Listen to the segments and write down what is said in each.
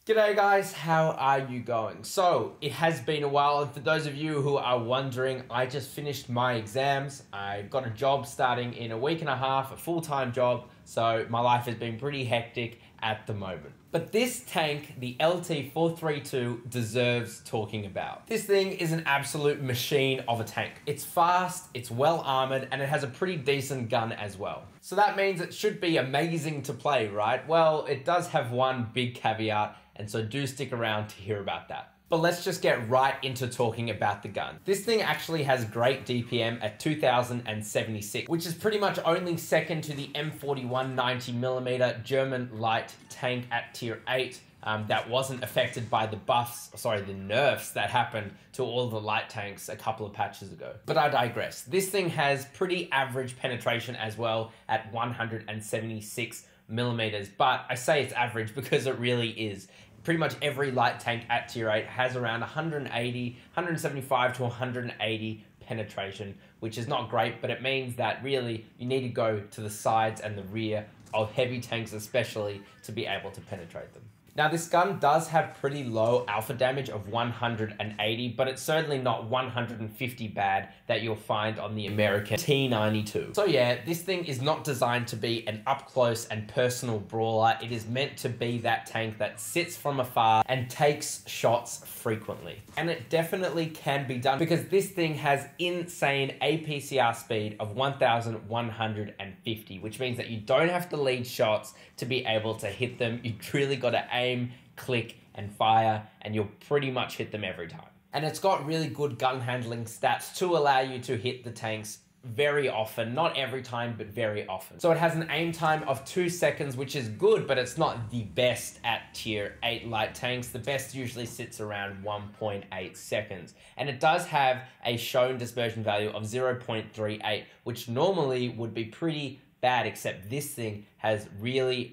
G'day guys, how are you going? So, it has been a while, and for those of you who are wondering, I just finished my exams. I got a job starting in a week and a half, a full-time job, so my life has been pretty hectic at the moment. But this tank, the LT-432, deserves talking about. This thing is an absolute machine of a tank. It's fast, it's well armored, and it has a pretty decent gun as well. So that means it should be amazing to play, right? Well, it does have one big caveat, and so do stick around to hear about that. But let's just get right into talking about the gun. This thing actually has great DPM at 2076, which is pretty much only second to the M41 90mm German light tank at tier 8 that wasn't affected by the the nerfs that happened to all the light tanks a couple of patches ago. But I digress. This thing has pretty average penetration as well at 176mm, but I say it's average because it really is. Pretty much every light tank at tier 8 has around 175 to 180 penetration, which is not great, but it means that really you need to go to the sides and the rear of heavy tanks especially to be able to penetrate them. Now this gun does have pretty low alpha damage of 180, but it's certainly not 150 bad that you'll find on the American T-92. So yeah, this thing is not designed to be an up-close and personal brawler. It is meant to be that tank that sits from afar and takes shots frequently. And it definitely can be done because this thing has insane APCR speed of 1,150, which means that you don't have to lead shots to be able to hit them. You truly got to aim, click, and fire, and you'll pretty much hit them every time. And it's got really good gun handling stats to allow you to hit the tanks very often, not every time, but very often. So it has an aim time of 2 seconds, which is good, but it's not the best at tier 8 light tanks. The best usually sits around 1.8 seconds. And it does have a shown dispersion value of 0.38, which normally would be pretty bad, except this thing has really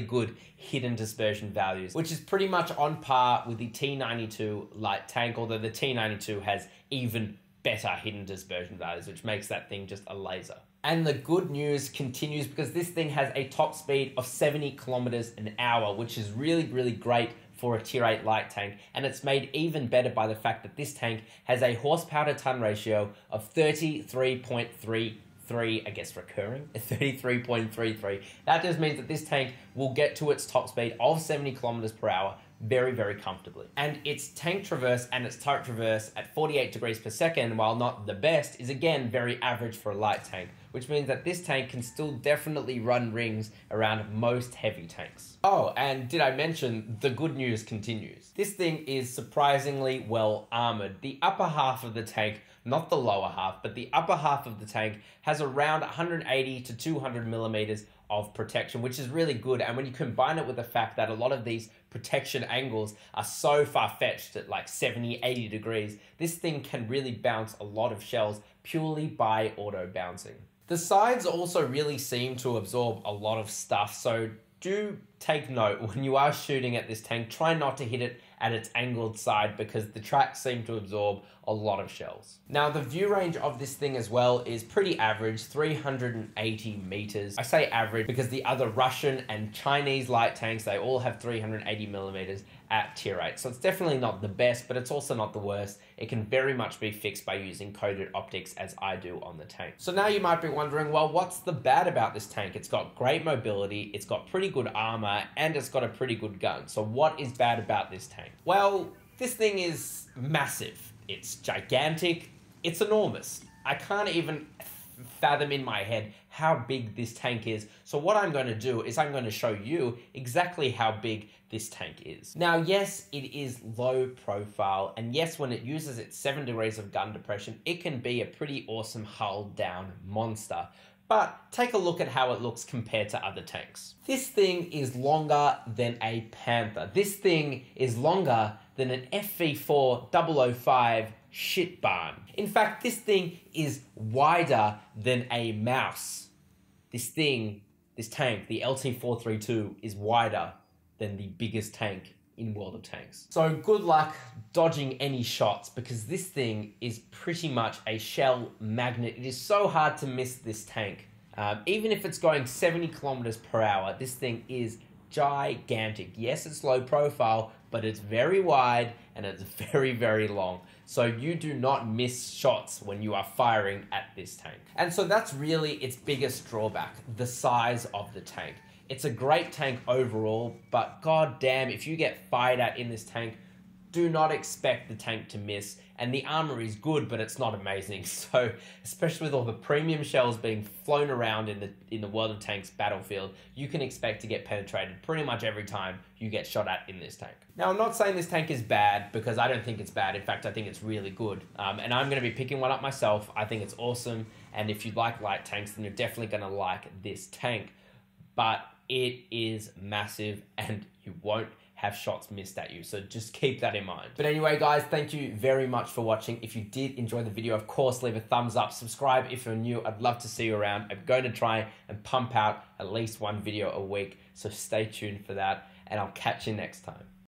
good hidden dispersion values, which is pretty much on par with the T-92 light tank, although the T-92 has even better hidden dispersion values, which makes that thing just a laser. And the good news continues because this thing has a top speed of 70 kilometers an hour, which is really great for a tier 8 light tank, and it's made even better by the fact that this tank has a horsepower to ton ratio of 33.33, I guess recurring, 33.33. That just means that this tank will get to its top speed of 70 kilometers per hour very comfortably. And its tank traverse and its turret traverse at 48 degrees per second, while not the best, is again very average for a light tank, which means that this tank can still definitely run rings around most heavy tanks. Oh, and did I mention the good news continues? This thing is surprisingly well armored. The upper half of the tank, not the lower half, but the upper half of the tank has around 180 to 200 millimeters of protection, which is really good. And when you combine it with the fact that a lot of these protection angles are so far-fetched at like 70, 80 degrees, this thing can really bounce a lot of shells purely by auto bouncing. The sides also really seem to absorb a lot of stuff, so do take note when you are shooting at this tank, try not to hit it at its angled side because the tracks seem to absorb a lot of shells. Now the view range of this thing as well is pretty average, 380 meters. I say average because the other Russian and Chinese light tanks, they all have 380 millimeters at tier 8. So it's definitely not the best, but it's also not the worst. It can very much be fixed by using coded optics as I do on the tank. So now you might be wondering, well, what's the bad about this tank? It's got great mobility, it's got pretty good armor, and it's got a pretty good gun. So what is bad about this tank? Well, this thing is massive. It's gigantic. It's enormous. I can't even fathom in my head how big this tank is. So what I'm going to do is I'm going to show you exactly how big this tank is. Now, yes, it is low profile, and yes, when it uses its 7 degrees of gun depression, it can be a pretty awesome hull down monster. But take a look at how it looks compared to other tanks. This thing is longer than a Panther. This thing is longer than an FV4 005 shit barn. In fact, this thing is wider than a mouse. This tank, the LT-432, is wider than the biggest tank in World of Tanks. So good luck dodging any shots because this thing is pretty much a shell magnet. It is so hard to miss this tank. Even if it's going 70 kilometers per hour, this thing is gigantic. Yes, it's low profile, but it's very wide and it's very, very long. So you do not miss shots when you are firing at this tank. And so that's really its biggest drawback, the size of the tank. It's a great tank overall, but god damn, if you get fired at in this tank, do not expect the tank to miss. And the armor is good, but it's not amazing. So, especially with all the premium shells being flown around in the World of Tanks battlefield, you can expect to get penetrated pretty much every time you get shot at in this tank. Now, I'm not saying this tank is bad, because I don't think it's bad. In fact, I think it's really good. And I'm going to be picking one up myself. I think it's awesome. And if you like light tanks, then you're definitely going to like this tank. But it is massive, and you won't have shots missed at you. So just keep that in mind. But anyway, guys, thank you very much for watching. If you did enjoy the video, of course, leave a thumbs up. Subscribe if you're new. I'd love to see you around. I'm going to try and pump out at least one video a week. So stay tuned for that, and I'll catch you next time.